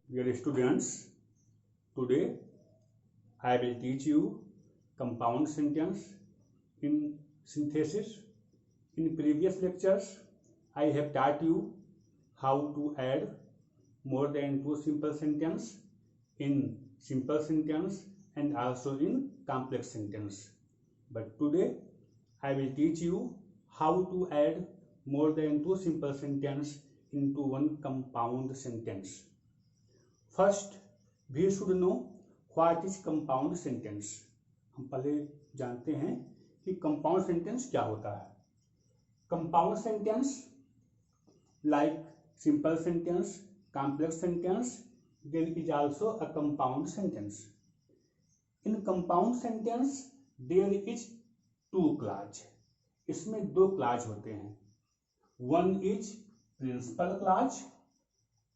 Dear students, today I will teach you compound sentence in synthesis. In previous lectures, I have taught you how to add more than two simple sentence in simple sentence and also in complex sentence. But today I will teach you how to add more than two simple sentence into one compound sentence. First we should know what is compound sentence. हम पहले जानते हैं कि compound sentence क्या होता है। Compound sentence like simple sentence, complex sentence, there is also a compound sentence. In compound sentence there is two clause. इसमें दो क्लॉज होते हैं। One is principal clause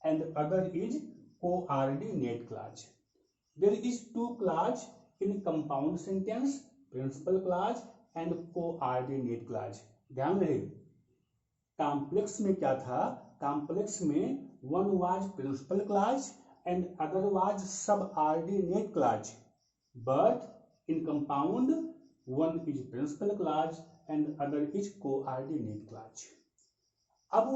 and other is coordinate clause. There is two clause in compound sentence, principal clause and coordinate clause. ध्यान रहे complex में क्या था, complex में one was principal clause and other was subordinate clause, but in compound one is principal clause and other is coordinate clause. अब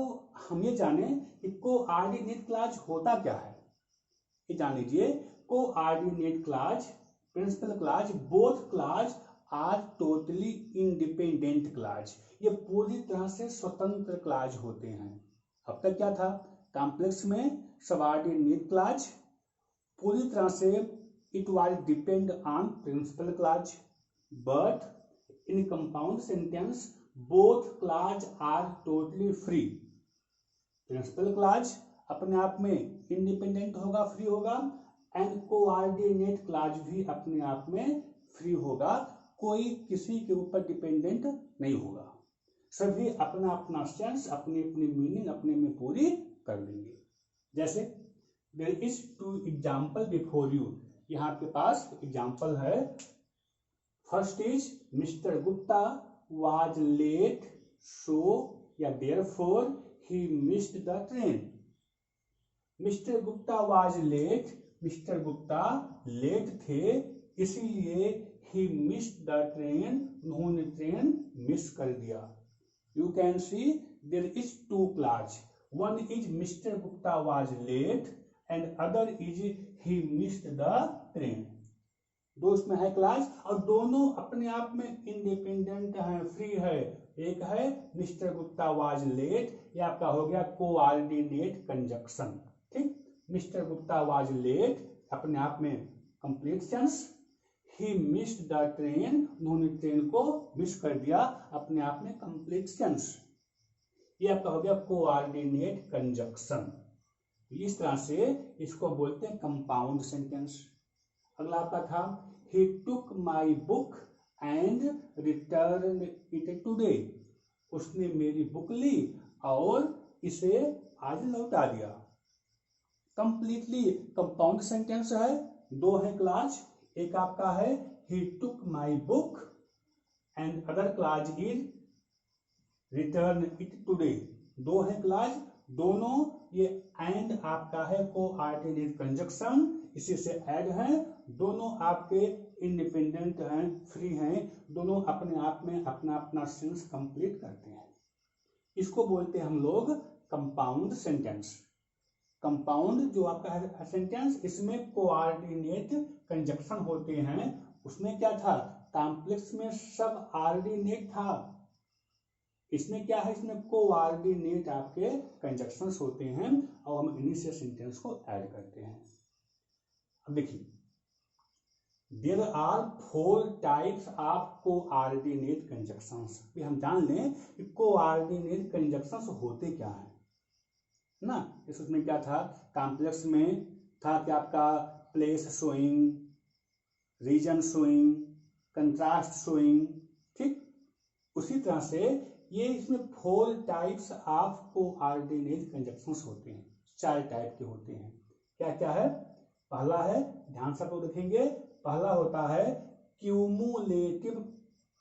हम ये जाने कि कोऑर्डिनेट क्लॉज होता क्या है। ये जान लीजिए coordinate clause, principal clause, both clause are totally independent clause. ये पूरी तरह से स्वतंत्र क्लॉज होते हैं। अब तक क्या था, कॉम्प्लेक्स में सबऑर्डिनेट क्लॉज पूरी तरह से it was depend on principal clause, but in compound sentence both clause are totally free. Principal clause अपने आप में इंडिपेंडेंट होगा, फ्री होगा, एंड कोऑर्डिनेट क्लॉज भी अपने आप में फ्री होगा, कोई किसी के ऊपर डिपेंडेंट नहीं होगा। सभी अपना अपना सेंस, अपनी अपनी मीनिंग अपने में पूरी कर लेंगे। जैसे there is two example before you. यहाँ आपके पास एग्जाम्पल है। First is mister Gupta was late, so या therefore he missed the train. Mr. Gupta was late, Mr. Gupta late थे, इसीलिए he missed the train, उन्होंने ट्रेन मिस कर दिया। You can see there is two clause. One is Mr. Gupta was late and other is he missed the train. दो उसमें है class और दोनों अपने आप में इंडिपेंडेंट है, फ्री है। एक है मिस्टर गुप्ता वाज लेट, ये आपका हो गया कोऑर्डिनेट कंजक्शन। ठीक, मिस्टर गुप्ता वाज लेट अपने आप में complete sense, he missed the train, उन्होंने ट्रेन को मिस कर दिया, अपने आप में कंप्लीट सेंस। ये आपका हो गया कोऑर्डिनेट कंजक्शन। इस तरह से इसको बोलते हैं कंपाउंड सेंटेंस। अगला आपका था he took my book and returned it today. उसने मेरी बुक ली और इसे आज लौटा दिया। कंप्लीटली कंपाउंड सेंटेंस है, दो है क्लॉज। एक आपका है he took my book and other clause is return it today. दो है क्लॉज, दोनों ये एंड आपका है कोऑर्डिनेट कंजक्शन, इसी से ऐड है। दोनों आपके इंडिपेंडेंट हैं, फ्री हैं, दोनों अपने आप में अपना अपना सेंस कंप्लीट करते हैं। इसको बोलते हैं हम लोग कंपाउंड सेंटेंस। कंपाउंड जो आपका है सेंटेंस, इसमें कोऑर्डिनेट कंजक्शन होते हैं। उसमें क्या था, कॉम्प्लेक्स में सब ऑर्डिनेट था, इसमें क्या है, इसमें कोऑर्डिनेट आपके कंजक्शंस होते हैं और हम इन्हीं से सेंटेंस को ऐड करते हैं। अब देखिए there are four types of coordinate conjunctions. हम जान लें कि कोऑर्डिनेट कंजक्शंस होते क्या है ना। इसमें क्या था, कॉम्प्लेक्स में था कि आपका place showing, reason showing, contrast showing. ठीक, उसी तरह से ये इसमें four types of coordinate conjunctions होते हैं, चार टाइप के होते हैं। क्या क्या है, पहला है, ध्यान से आप लोग देखेंगे, पहला होता है क्यूमुलेटिव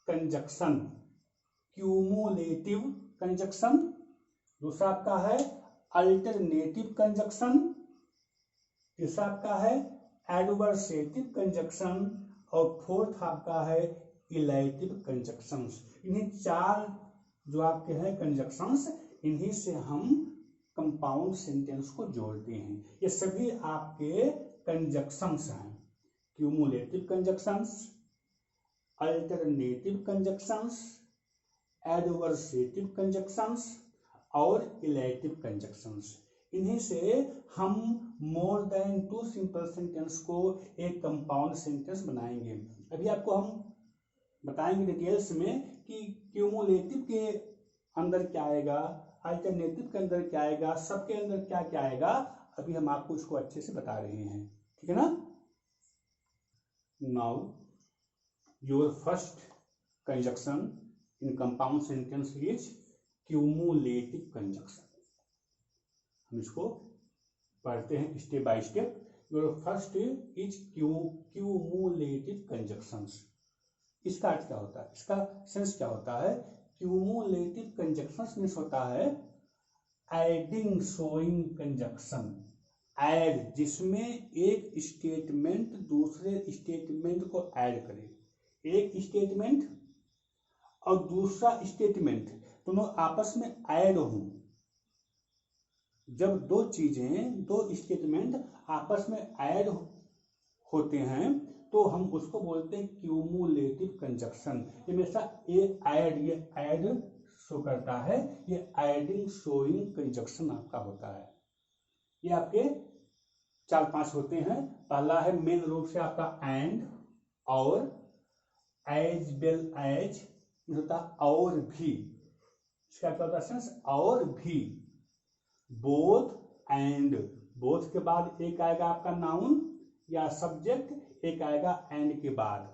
कंजक्शन, क्यूमुलेटिव कंजक्शन। दूसरा आपका है अल्टरनेटिव कंजक्शन, तीसरा आपका है एडवर्सेटिव कंजक्शन और फोर्थ आपका है इलेटिव कंजक्शंस। इन्हीं चार जो आपके हैं कंजक्शंस, इन्हीं से हम कंपाउंड सेंटेंस को जोड़ते हैं। ये सभी आपके कंजक्शंस हैं, cumulative conjunctions, alternative conjunctions, adversative conjunctions और इलेटिव कंजक्शंस। इन्हीं से हम more than two simple sentence को एक कंपाउंड सेंटेंस बनाएंगे। अभी आपको हम बताएंगे डिटेल्स में कि क्यूमुलेटिव के अंदर क्या आएगा, अल्टरनेटिव के अंदर क्या आएगा, सबके अंदर क्या क्या आएगा। अभी हम आपको इसको अच्छे से बता रहे हैं, ठीक है ना। Now your first conjunction in compound sentence is cumulative conjunction. हम इसको पढ़ते हैं step by step. Your first is cumulative conjunctions. इसका अर्थ क्या होता है, इसका सेंस क्या होता है। क्यूमुलेटिव कंजक्शंस मीन्स होता है एडिंग सोइंग कंजक्शन। ऐड जिसमें एक स्टेटमेंट दूसरे स्टेटमेंट को ऐड करे, एक स्टेटमेंट और दूसरा स्टेटमेंट दोनों आपस में ऐड हो। जब दो चीजें, दो स्टेटमेंट आपस में ऐड होते हैं तो हम उसको बोलते हैं क्यूमुलेटिव कंजक्शन। ये हमेशा ये ऐड शो करता है, ये एडिंग शोइंग कंजक्शन आपका होता है। ये आपके 4-5 होते हैं। पहला है मेन रूप से आपका एंड और, एज वेल एज होता और भी, इसका क्या होता है सेंस, और भी। बोथ एंड, बोथ के बाद एक आएगा आपका नाउन या सब्जेक्ट, एक आएगा एंड के बाद,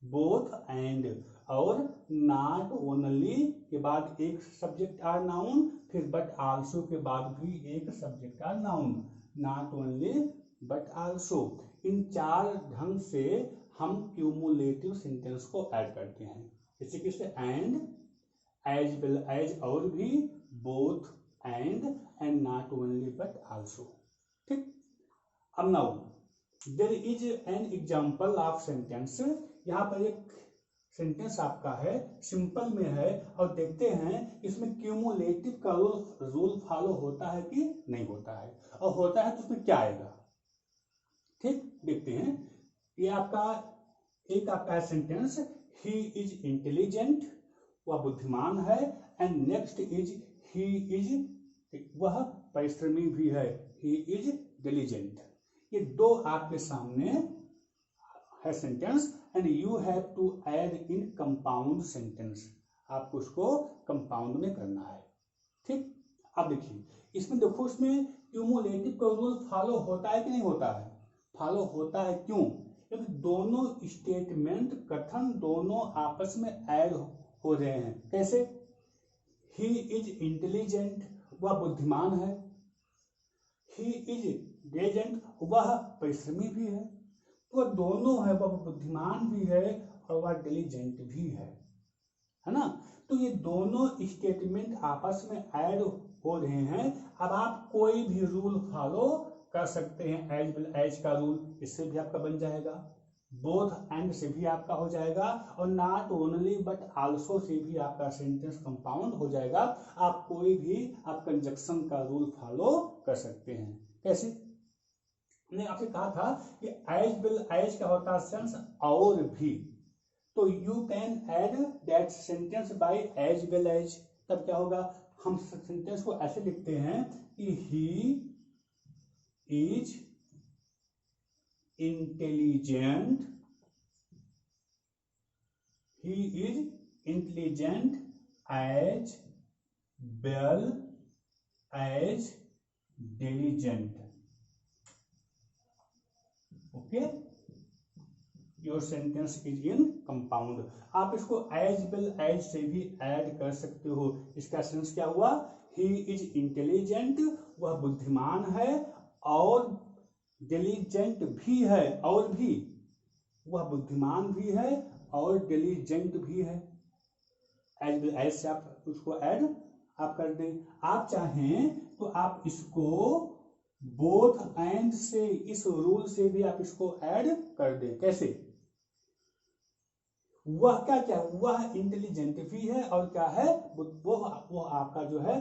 बोथ एंड। और नॉट ओनली के बाद एक सब्जेक्ट आर नाउन, फिर बट आल्सो के बाद भी एक subject or noun, not only but also. इन 4 ढंग से हम क्यूमुलेटिव सेंटेंस को ऐड करते हैं। जैसे कि एंड, एज वेल एज और भी, both and not only but also, ठीक। अब now there is an example of sentence. यहाँ पर एक सेंटेंस आपका है, सिंपल में है, और देखते हैं इसमें क्यूमुलेटिव का रूल फॉलो होता है कि नहीं होता है, और होता है तो उसमें क्या आएगा, ठीक। देखते हैं। ये आपका एक आपका है सेंटेंस, ही इज इंटेलिजेंट, वह बुद्धिमान है, and next is he is, वह परिश्रमी भी है, ही इज डिलीजेंट। ये दो आपके सामने है sentence, and you have to add in compound sentence. आपको उसको कंपाउंड में करना है, ठीक। अब देखिए इसमें, देखो इसमें क्यूमुलेटिव का रूल फॉलो होता है कि नहीं होता है, फॉलो होता है। क्यों, क्योंकि दोनों स्टेटमेंट कथन दोनों आपस में ऐड हो रहे हैं। कैसे, ही इज इंटेलिजेंट, वह बुद्धिमान है, ही इज डिलीजेंट, वह परिश्रमी भी है। तो वह दोनों है, वह बुद्धिमान भी है और वह डिलीजेंट भी है ना। तो ये दोनों स्टेटमेंट आपस में ऐड हो रहे हैं। अब आप कोई भी रूल फॉलो कर सकते हैं, एज का रूल, इससे भी आपका बन जाएगा, बोथ एंड से भी आपका हो जाएगा, और not only but also say भी आपका सेंटेंस कंपाउंड हो जाएगा। आप कोई भी आप कंजक्शन का रूल फॉलो कर सकते हैं। कैसे, मैंने आपसे कहा था कि एज विल एज का होता है सेंस और भी, तो you can add that sentence by as well as. तब क्या होगा, हम सेंटेंस को ऐसे लिखते हैं कि he is intelligent, he is intelligent as well as diligent. Okay, your sentence is in compound. आप इसको as well as से भी ऐड कर सकते हो। इसका सेंस क्या हुआ, he is intelligent, वह बुद्धिमान है, और diligent भी है, और भी, वह बुद्धिमान भी है और डिलीजेंट भी है। एज से आप उसको ऐड आप कर दें। आप चाहें तो आप इसको बोथ एंड से, इस रूल से भी आप इसको ऐड कर दें। कैसे? वह क्या क्या, वह इंटेलिजेंट भी है और क्या है, वो आपका जो है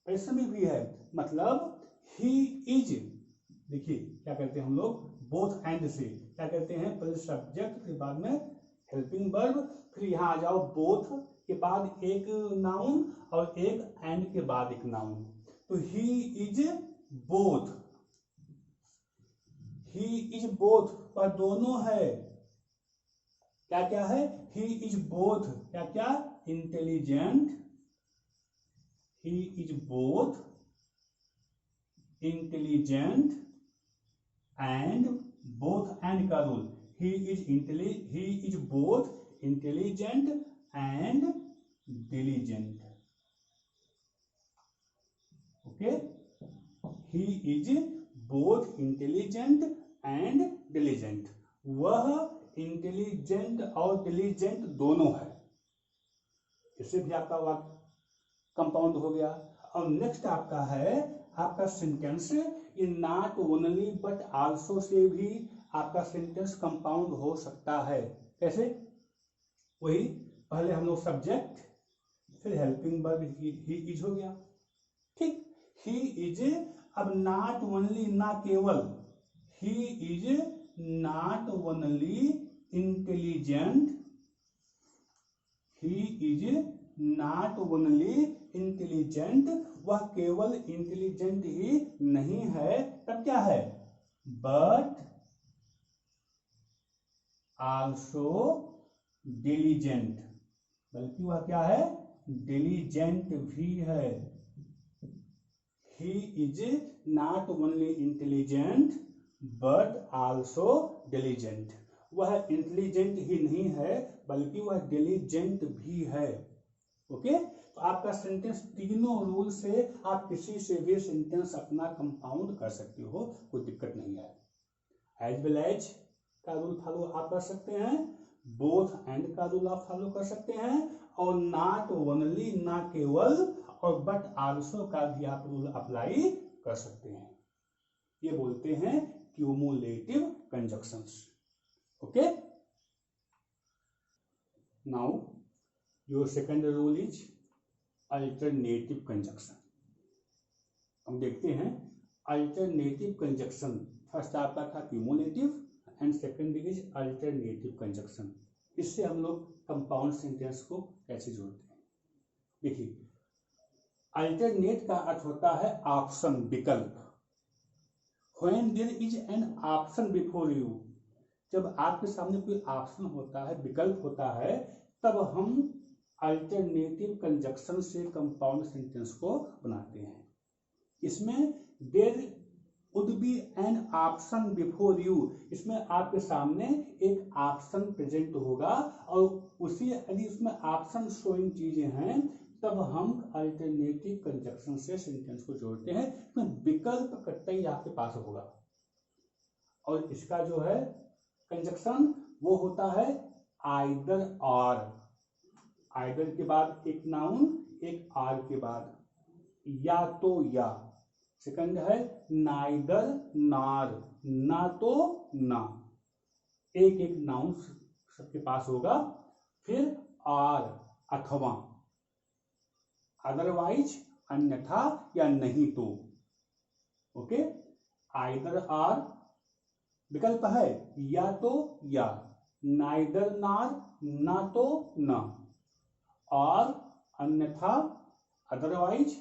परिश्रमी भी है। मतलब ही इज, देखिए क्या करते हैं हम लोग, बोथ एंड से क्या करते हैं, पहले सब्जेक्ट फिर बाद में हेल्पिंग वर्ब, फिर यहाँ आ जाओ बोथ के बाद एक नाउन और एक एंड के बाद एक नाउन। तो ही is both, he is both पर दोनों है, क्या क्या है, ही इज बोथ क्या क्या, intelligent, he is both intelligent and, both and का rule, he is both intelligent and diligent. Okay, he is both intelligent and diligent, वह इंटेलिजेंट और डिलीजेंट दोनों है। इससे भी आपका वाक्य कंपाउंड हो गया। और नेक्स्ट आपका है आपका sentence, in not only but also say भी आपका सेंटेंस कंपाउंड हो सकता है। कैसे? वही पहले हम लोग सब्जेक्ट फिर हेल्पिंग वर्ब ही इज हो गया, ठीक। ही इज, अब नॉट ओनली ना केवल, he is not only intelligent, he is not only intelligent, वह केवल इंटेलिजेंट ही नहीं है, तब क्या है, बट आल्सो डिलीजेंट, बल्कि वह क्या है, डिलीजेंट भी है। He is not only intelligent but also diligent, वह इंटेलिजेंट ही नहीं है बल्कि वह डिलीजेंट भी है। ओके, तो आपका सेंटेंस तीनों रूल से आप किसी से भी सेंटेंस अपना कंपाउंड कर सकते हो, कोई दिक्कत नहीं है। एज वेल एज का रूल फॉलो आप कर सकते हैं, बोथ एंड का रूल आप फॉलो कर सकते हैं, और नॉट ओनली ना केवल, और बट आल्सो का भी आप रूल अप्लाई कर सकते हैं। ये बोलते हैं cumulative conjunctions. Okay, now your second rule is alternative conjunction. हम देखते हैं अल्टरनेटिव कंजक्शन, फर्स्ट आपका था cumulative and second is alternative conjunction. इससे हम लोग कंपाउंड सेंटेंस को कैसे जोड़ते हैं, देखिए अल्टरनेट का अर्थ होता है ऑप्शन, विकल्प। When there is an option before you, जब आपके सामने कोई ऑप्शन होता है, विकल्प होता है, तब हम अल्टरनेटिव कंजक्शन से कंपाउंड सेंटेंस को बनाते हैं। इसमें there would be an option before you, इसमें आपके सामने एक ऑप्शन प्रेजेंट होगा और उसी यदि उसमें ऑप्शन शोइंग चीजें हैं तब हम अल्टरनेटिव कंजक्शन से सेंटेंस को जोड़ते हैं। तो विकल्प कतई आपके पास होगा और इसका जो है कंजक्शन वो होता है आइदर और, आइदर के बाद एक नाउन, एक आर के बाद, या तो या। सेकंड है नाइदर नार, ना तो ना, एक एक नाउन सबके पास होगा। फिर आर अथवा, अदरवाइज अन्यथा या नहीं तो। ओके, आइदर आर विकल्प है, या तो या, नाइदर नार ना तो ना, और अन्यथा अदरवाइज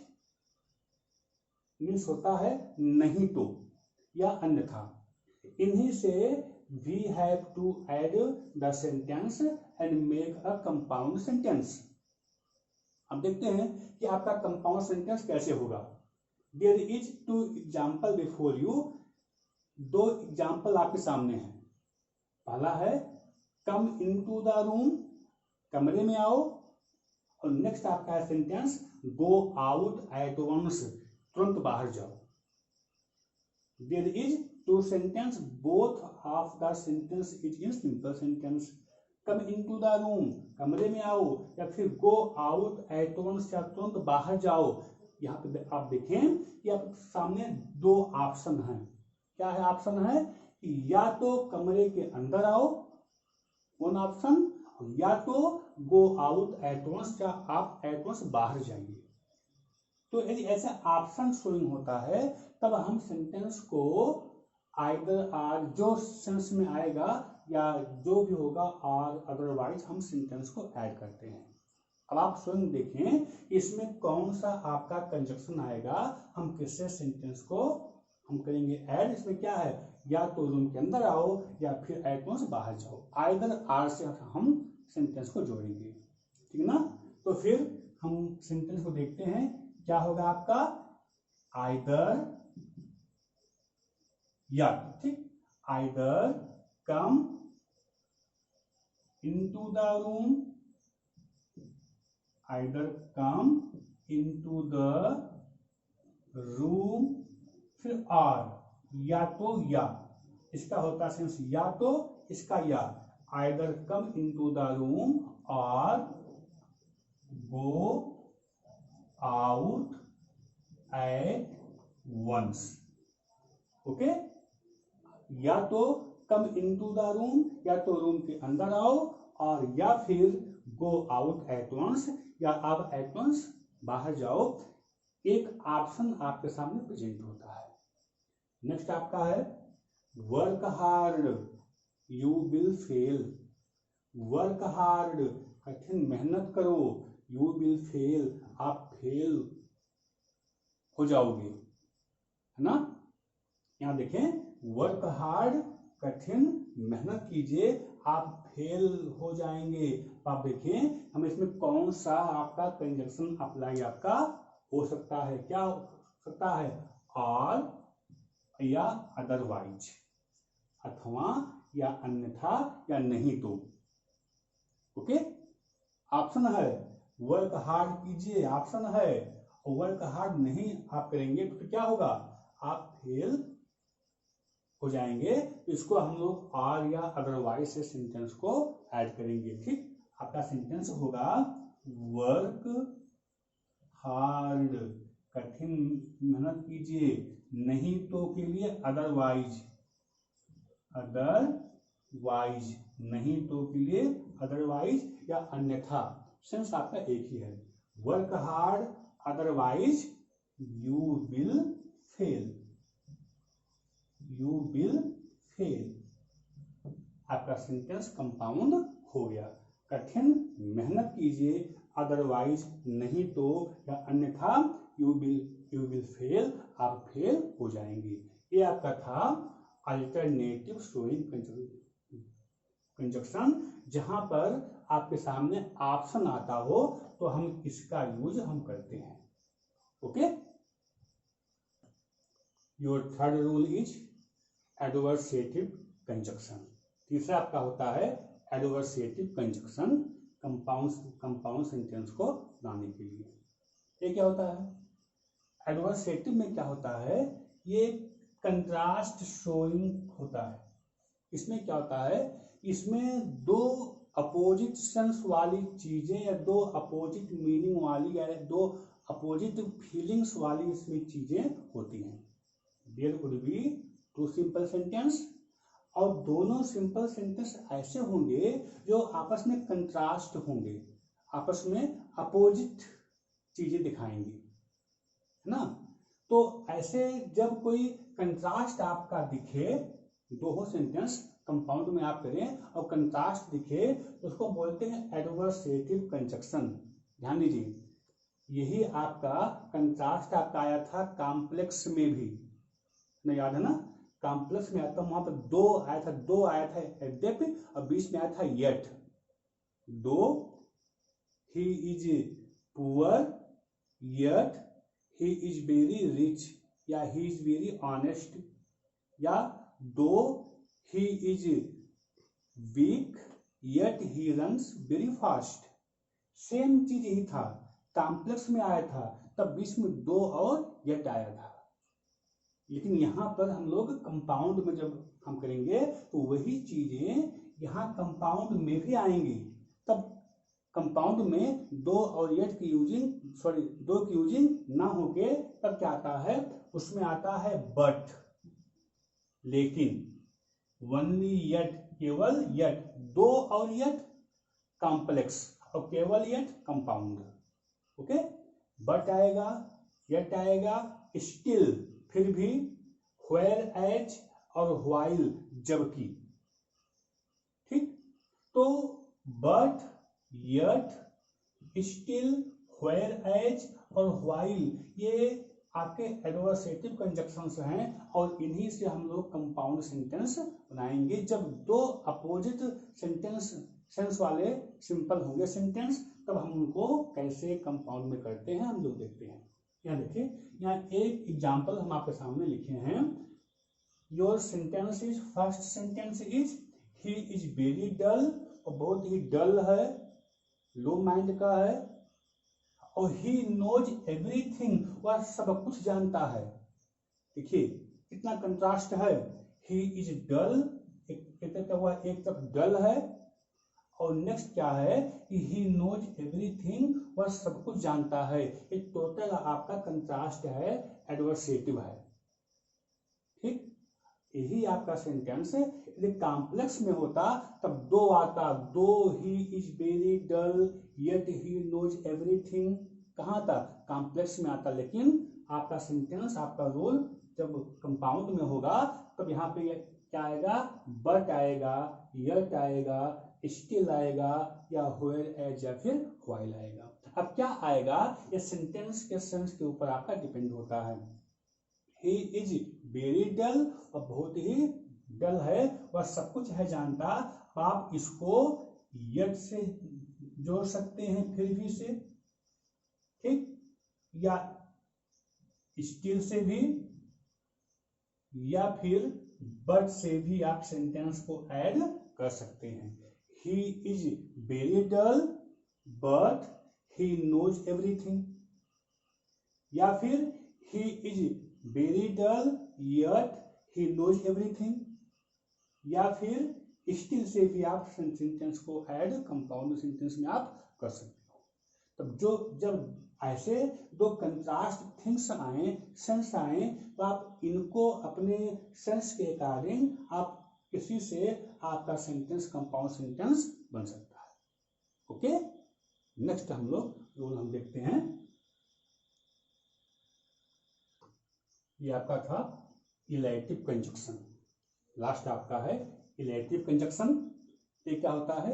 मीन्स होता है नहीं तो या अन्यथा। इन्हीं से we have to add the sentence and make a compound sentence. अब देखते हैं कि आपका कंपाउंड सेंटेंस कैसे होगा। There is two example before you, दो एग्जाम्पल आपके सामने हैं। पहला है कम इनटू द रूम, कमरे में आओ, और नेक्स्ट आपका है sentence go out at once, तुरंत बाहर जाओ। There is two sentence, both of the sentence is in simple sentence. Come into the room, कमरे में आओ, या फिर गो आउट एट वंस, या तुरंत बाहर जाओ, यहाँ पे आप देखें कि आप सामने दो ऑप्शन हैं। क्या है ऑप्शन है कि या तो कमरे के अंदर आओ, वन ऑप्शन, या तो गो आउट एट वंस, या आप एट वंस बाहर जाइए। तो यदि ऐसा ऑप्शन शोइंग होता है तब हम सेंटेंस को आइदर आर जो सेंस में आएगा या जो भी होगा और अदरवाइज हम सेंटेंस को ऐड करते हैं। अब आप स्वयं देखें इसमें कौन सा आपका कंजक्शन आएगा, हम किससे सेंटेंस को हम करेंगे ऐड। इसमें क्या है, या तो रूम के अंदर आओ या फिर एट वंस बाहर जाओ, आइदर आर से हम सेंटेंस को जोड़ेंगे, ठीक ना। तो फिर हम सेंटेंस को देखते हैं, क्या होगा आपका आइदर या, ठीक, either come into the room, either come into the room, फिर आर या तो या, इसका होता है सेंस या तो, इसका या, either come into the room or go out at once. Okay, या तो कम इनटू द रूम, या तो रूम के अंदर आओ, और या फिर गो आउट एट वंस, या आप एट वंस बाहर जाओ। एक ऑप्शन आपके सामने प्रेजेंट होता है। नेक्स्ट आपका है work hard you will fail, work hard कठिन मेहनत करो, यू विल फेल आप फेल हो जाओगे, है ना। यहाँ देखें वर्क हार्ड कठिन मेहनत कीजिए आप फेल हो जाएंगे। आप देखें हम इसमें कौन सा आपका कंजक्शन अप्लाई आपका हो सकता है, क्या हो सकता है, और या अदरवाइज, अथवा या अन्यथा या नहीं तो। ओके, ऑप्शन है वर्क हार्ड कीजिए, ऑप्शन है वर्क हार्ड नहीं आप करेंगे तो क्या होगा, आप फेल हो जाएंगे। इसको हम लोग आर या अदरवाइज से सेंटेंस को ऐड करेंगे, ठीक। आपका सेंटेंस होगा वर्क हार्ड कठिन मेहनत कीजिए, नहीं तो के लिए अदरवाइज, अदरवाइज नहीं तो के लिए अदरवाइज या अन्यथा, सेंस आपका एक ही है। Work hard otherwise you will fail, you will fail. आपका सेंटेंस कंपाउंड हो गया। कठिन मेहनत कीजिए अदरवाइज नहीं तो या अन्यथा यू विल फेल आप फेल हो जाएंगे। ये आपका था अल्टरनेटिव शोइंग कंजक्शन। जहां पर आपके सामने ऑप्शन आता हो तो हम इसका यूज हम करते हैं। Okay, your third rule is adversative conjunction. तीसरा आपका होता है एडवर्सेटिव कंजक्शन कंपाउंड सेंटेंस को बनाने के लिए। ये क्या होता है, एडवर्सेटिव में क्या होता है, ये कंट्रास्ट शोइंग होता है। इसमें क्या होता है, इसमें दो अपोजिट सेंस वाली चीजें या दो अपोजिट मीनिंग वाली या दो अपोजिट फीलिंग्स वाली इसमें चीजें होती हैं। There would be two simple sentence, और दोनों सिंपल सेंटेंस ऐसे होंगे जो आपस में कंट्रास्ट होंगे, आपस में अपोजिट चीजें दिखाएंगी, है ना। तो ऐसे जब कोई कंट्रास्ट आपका दिखे, दो सेंटेंस कंपाउंड में आप करें और कंट्रास्ट दिखे तो उसको बोलते हैं एडवर्सेटिव कंजक्शन। ध्यान दीजिए, यही आपका कंट्रास्ट आपका आया था कॉम्प्लेक्स में भी, ना याद है ना, कॉम्प्लेक्स में आता वहां पर दो आया था यद्यपि, और बीच में आया था येट। दो he is poor yet he is very rich, या ही इज वेरी ऑनेस्ट, या दो he is weak yet he runs very fast. Same चीज यही था, कॉम्प्लेक्स में आया था तब बीच में दो और येट आया था। लेकिन यहां पर हम लोग कंपाउंड में जब हम करेंगे तो वही चीजें यहां कंपाउंड में भी आएंगी, तब कंपाउंड में दो और यट की यूजिंग ना होके तब क्या आता है, उसमें आता है बट, लेकिन, वनली यट, केवल यट, दो और यट कॉम्प्लेक्स और केवल यट कंपाउंड। ओके, बट आएगा, यट आएगा, स्टिल फिर भी, व्हेयर एज और व्हाइल जबकि। ठीक, तो but, yet, still, whereas और व्हाइल ये आपके एडवर्सेटिव कंजक्शंस हैं और इन्हीं से हम लोग कंपाउंड सेंटेंस बनाएंगे। जब दो अपोजिट सेंस वाले सिंपल होंगे सेंटेंस, तब हम उनको कैसे कंपाउंड में करते हैं हम लोग देखते हैं। यहाँ देखिए, यहाँ एक एग्जाम्पल हम आपके सामने लिखे हैं। Your sentence is, first sentence is he is very dull, और बहुत ही डल है, लो माइंड का है, और ही नोज एवरीथिंग, वह सब कुछ जानता है। देखिए कितना कंट्रास्ट है, ही इज डल, एक तरफ डल है, और नेक्स्ट क्या है कि ही नोज एवरीथिंग, वह सब कुछ जानता है। एक टोटल आपका कंट्रास्ट है, एडवर्सेटिव है। ठीक, यही आपका सेंटेंस है। यदि कॉम्प्लेक्स में होता तब दो आता, दो he is very dull yet he knows everything, कहाँ था, कॉम्प्लेक्स में आता। लेकिन आपका सेंटेंस, आपका रोल जब कंपाउंड में होगा तब यहाँ पे क्या आएगा, बट आएगा, यट आएगा, स्टिल आएगा, या व्हेयर एज या फिर व्हाइल आएगा। अब क्या आएगा, ये सेंटेंस के सेंस के ऊपर आपका डिपेंड होता है। ही इज वेरी डल, और बहुत ही डल है, वह सब कुछ है जानता। आप इसको यट से जोड़ सकते हैं, फिर भी से, ठीक, या स्टिल से भी, या फिर बट से भी आप सेंटेंस को ऐड कर सकते हैं। He is very dull but he knows everything, या फिर he is very dull yet he knows everything, या फिर स्टिल से भी आप सेंटेंस को ऐड कंपाउंड सेंटेंस में आप कर सकते हो। तब जब ऐसे दो कंट्रास्ट थिंग्स आए, सेंस आए, तो आप इनको अपने सेंस के अकॉर्डिंग आप किसी से आपका सेंटेंस कंपाउंड सेंटेंस बन सकता है। ओके, नेक्स्ट हम लोग रूल हम देखते हैं। ये आपका था इलेटिव कंजक्शन, लास्ट आपका है इलेटिव कंजक्शन। ये क्या होता है,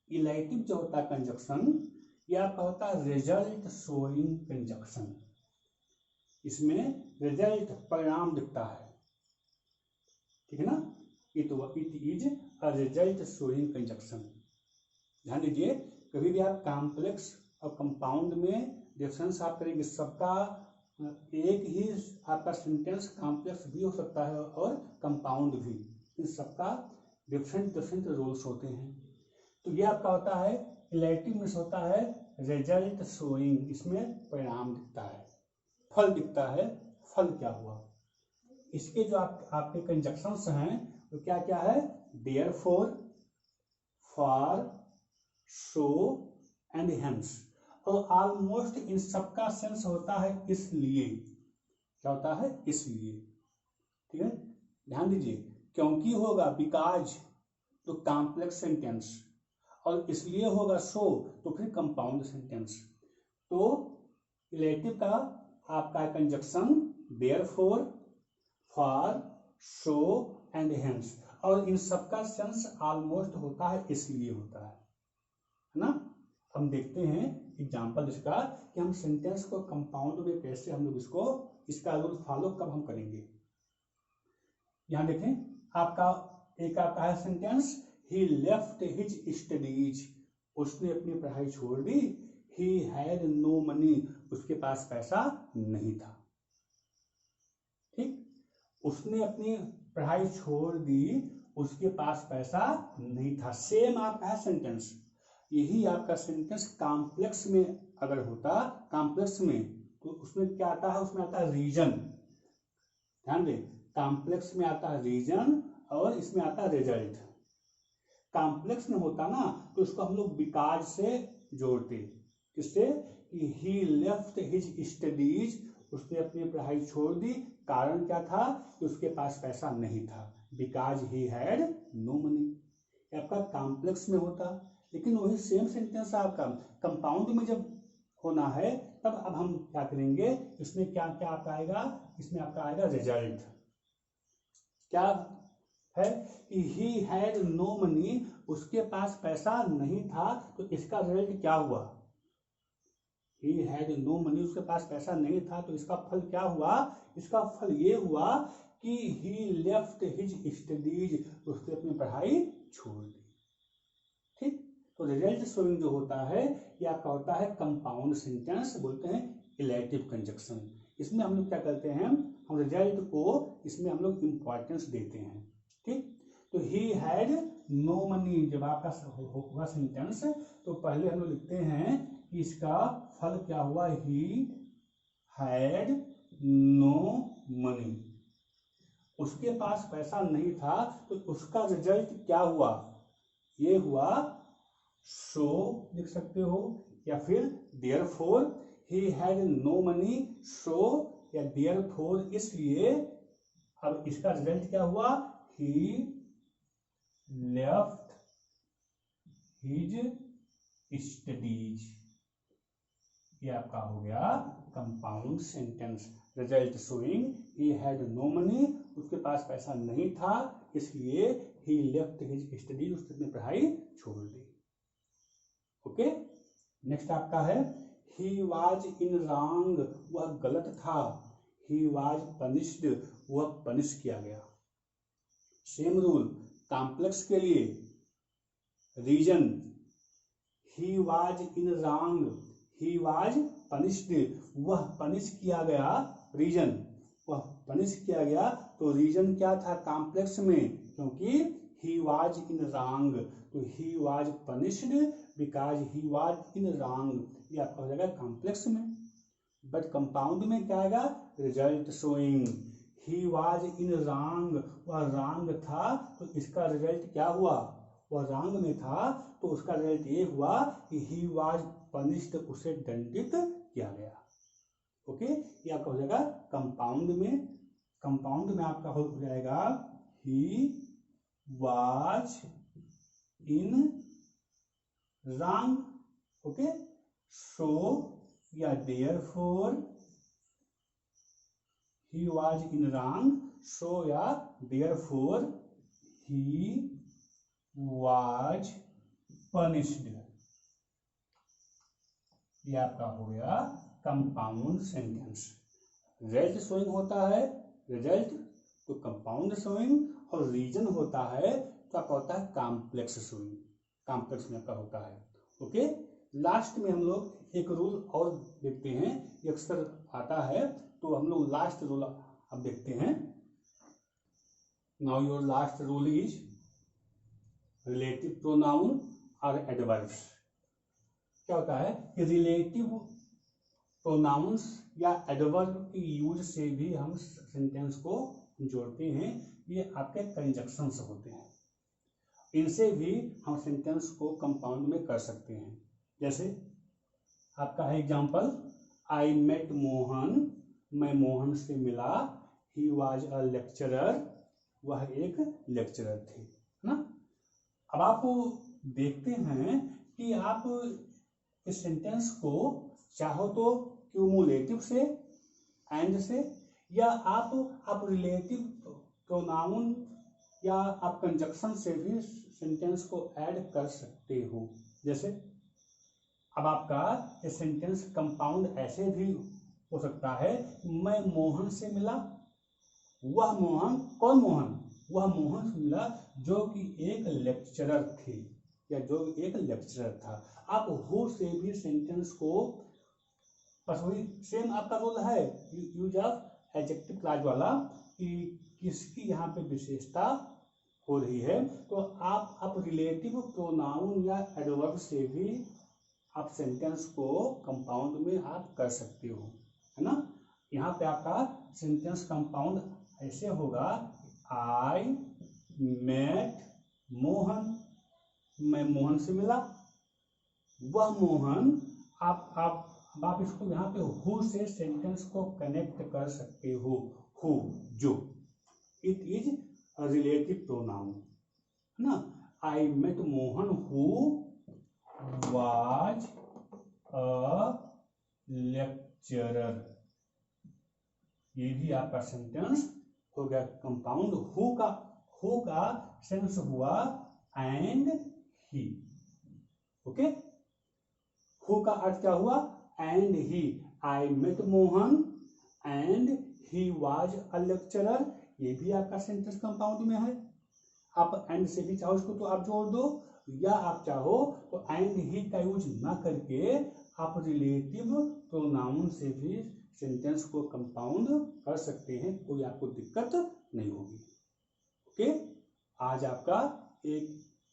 इलेटिव जो होता है कंजक्शन, ये आपका होता है रिजल्ट शोइंग कंजक्शन। इसमें रिजल्ट, परिणाम दिखता है, ठीक है ना। It is a result showing conjunction. ध्यान दीजिए, कभी भी आप कॉम्प्लेक्स और कंपाउंड में डिफरेंस आप करेंगे, सबका एक ही आपका सेंटेंस कॉम्प्लेक्स भी हो सकता है और कंपाउंड भी, इन सबका डिफरेंट डिफरेंट रूल्स होते हैं। तो ये आपका होता है इलेटिव में होता है रिजल्ट शोइंग, इसमें परिणाम दिखता है, फल दिखता है, फल क्या हुआ। इसके जो आपके कंजक्शंस हैं वो क्या क्या है, therefore, for, so and hence. और ऑलमोस्ट इन सबका सेंस होता है इसलिए, क्या होता है, इसलिए, ठीक है। ध्यान दीजिए, क्योंकि होगा बिकॉज तो कॉम्प्लेक्स सेंटेंस, और इसलिए होगा सो तो फिर कंपाउंड सेंटेंस। तो रिलेटिव का आपका conjunction therefore, for, so and hence, और इन सबका सेंस ऑलमोस्ट होता है इसलिए होता है ना। हम देखते हैं एग्जाम्पल इसका कि हम सेंटेंस को कंपाउंड में कैसे हम लोग इसका रूल फॉलो कब हम करेंगे। यहां देखें, आपका है सेंटेंस, ही लेफ्ट हिज स्टडीज, उसने अपनी पढ़ाई छोड़ दी। ही हैड नो मनी, उसके पास पैसा नहीं था। ठीक, उसने अपनी पढ़ाई छोड़ दी, उसके पास पैसा नहीं था। सेम आपका है सेंटेंस, यही आपका सेंटेंस कॉम्प्लेक्स में अगर होता, कॉम्प्लेक्स में, तो उसमें क्या आता है, उसमें आता है रीजन। ध्यान दें, कॉम्प्लेक्स में आता है रीजन और इसमें आता है रिजल्ट। कॉम्प्लेक्स में होता ना तो उसको हम लोग बिकॉज से जोड़ते। किससे? कि ही लेफ्ट हिज स्टडीज, उसने अपनी पढ़ाई छोड़ दी। कारण क्या था? कि उसके पास पैसा नहीं था। Because he had no money. आपका कॉम्प्लेक्स में होता, लेकिन वही सेम सेंटेंस आपका कंपाउंड में जब होना है तब अब हम क्या करेंगे, इसमें क्या क्या आपका आएगा, इसमें आपका आएगा रिजल्ट। क्या है कि ही हैड नो मनी, उसके पास पैसा नहीं था, तो इसका रिजल्ट क्या हुआ? ही हैड नो मनी, उसके पास पैसा नहीं था, तो इसका फल क्या हुआ? इसका फल ये हुआ कि ही लेफ्ट हिज स्टडीज, उसने अपनी पढ़ाई छोड़ दी। ठीक, तो रिजल्ट शोइंग जो होता है ये आपका होता है कंपाउंड सेंटेंस, बोलते हैं इलेटिव कंजक्शन। इसमें हम लोग क्या करते हैं, हम रिजल्ट को इसमें हम लोग इंपॉर्टेंस देते हैं। ठीक, तो ही हैड नो मनी जब आपका होगा सेंटेंस, तो पहले हम लोग लिखते हैं कि इसका फल क्या हुआ, ही हैड नो मनी, उसके पास पैसा नहीं था, तो उसका रिजल्ट क्या हुआ? ये हुआ सो लिख सकते हो, या फिर therefore he had no money, so या देयरफॉर इसलिए। अब इसका रिजल्ट क्या हुआ? He left his studies. ये आपका हो गया compound sentence. Result showing he had no money, उसके पास पैसा नहीं था, इसलिए ही लेफ्ट हिज स्टडीज, उसने अपनी पढ़ाई छोड़ दी। ओके, नेक्स्ट आपका है ही वाज इन रॉन्ग, वह गलत था। ही वाज पनिश्ड, वह पनिश किया गया। सेम रूल कॉम्प्लेक्स के लिए। Reason he was in wrong, he was punished, वह पनिश किया गया। रीजन वह पनिश किया गया, तो रीजन क्या था कॉम्प्लेक्स में? क्योंकि ही वाज इन रॉन्ग, तो ही was punished because he was in wrong, ये आपका हो जाएगा कॉम्प्लेक्स में। बट कंपाउंड में क्या आएगा? Result showing he was in wrong, वह रॉन्ग था, तो इसका रिजल्ट क्या हुआ? वह रॉन्ग में था, तो उसका रिजल्ट ये हुआ कि ही वाज पनिश्ड, उसे दंडित किया गया। ओके, ये आपका हो जाएगा कंपाउंड में। कंपाउंड में आपका हो जाएगा he was in wrong, okay, so या therefore he was in wrong, so या देयरफॉर ही वाज पनिश्ड। ये आपका हो गया कंपाउंड सेंटेंस। रिजल्ट शोइंग होता है रिजल्ट, तो कंपाउंड शोइंग, और रीजन होता है तो आपका होता है कॉम्प्लेक्स शोइंग। कॉम्प्लेक्स में आपका होता है। ओके, लास्ट में हम लोग एक रूल और देखते हैं, ये अक्सर आता है, तो हम लोग लास्ट रूल अब देखते हैं। Now your last rule is relative pronoun और एडवर्ब्स। क्या होता है कि रिलेटिव प्रोनाउंस या एडवर्ब की यूज से भी हम सेंटेंस को जोड़ते हैं। ये आपके कंजक्शंस होते हैं, इनसे भी हम सेंटेंस को कंपाउंड में कर सकते हैं। जैसे आपका है एग्जांपल, आई मेट मोहन, मैं मोहन से मिला। ही वाज अ लेक्चरर, वह एक लेक्चरर थे, है ना। अब आप देखते हैं कि आप इस सेंटेंस को चाहो तो क्यूमुलेटिव से, एंड से, या आप रिलेटिव प्रोनाउन या आप कंजक्शन से भी सेंटेंस को ऐड कर सकते हो। जैसे अब आपका ये सेंटेंस कंपाउंड ऐसे भी हो सकता है, मैं मोहन से मिला। वह मोहन, कौन मोहन? वह मोहन से मिला जो कि एक लेक्चरर थे, या जो एक लेक्चरर था। आप हु से भी सेंटेंस को, बस वही सेम आपका रोल है, यूज ऑफ एडजेक्टिव क्लॉज वाला, कि किसकी यहाँ पे विशेषता हो रही है, तो आप रिलेटिव प्रोनाउन या एडवर्ब से भी आप सेंटेंस को कंपाउंड में आप कर सकते हो, है ना। यहाँ पे आपका सेंटेंस कंपाउंड ऐसे होगा, आई मेट मोहन, मैं मोहन से मिला। वह मोहन, आप इसको यहाँ पे हु से सेंटेंस को कनेक्ट कर सकते हो। हु, जो, इट इज रिलेटिव प्रोनाउन है ना। I met Mohan who was a lecturer, ये भी आपका सेंटेंस हो गया कंपाउंड। हु का सेंस हुआ एंड ही। ओके, हु का अर्थ क्या हुआ, and he. I met Mohan and he was a lecturer, ये भी आपका सेंटेंस कंपाउंड में है। आप एंड से भी चाहो इसको तो आप जोड़ दो, या आप चाहो तो एंड ही का यूज ना करके आप रिलेटिव प्रोनाउन से भी सेंटेंस को कंपाउंड कर सकते हैं, कोई आपको दिक्कत नहीं होगी। ओके, आज आपका एक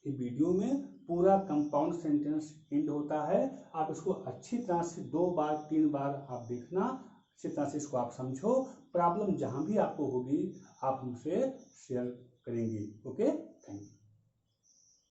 वीडियो में पूरा कंपाउंड सेंटेंस एंड होता है। आप इसको अच्छी तरह से 2 बार 3 बार आप देखना, अच्छी तरह से इसको आप समझो। प्रॉब्लम जहां भी आपको होगी आप हमसे शेयर करेंगे। ओके।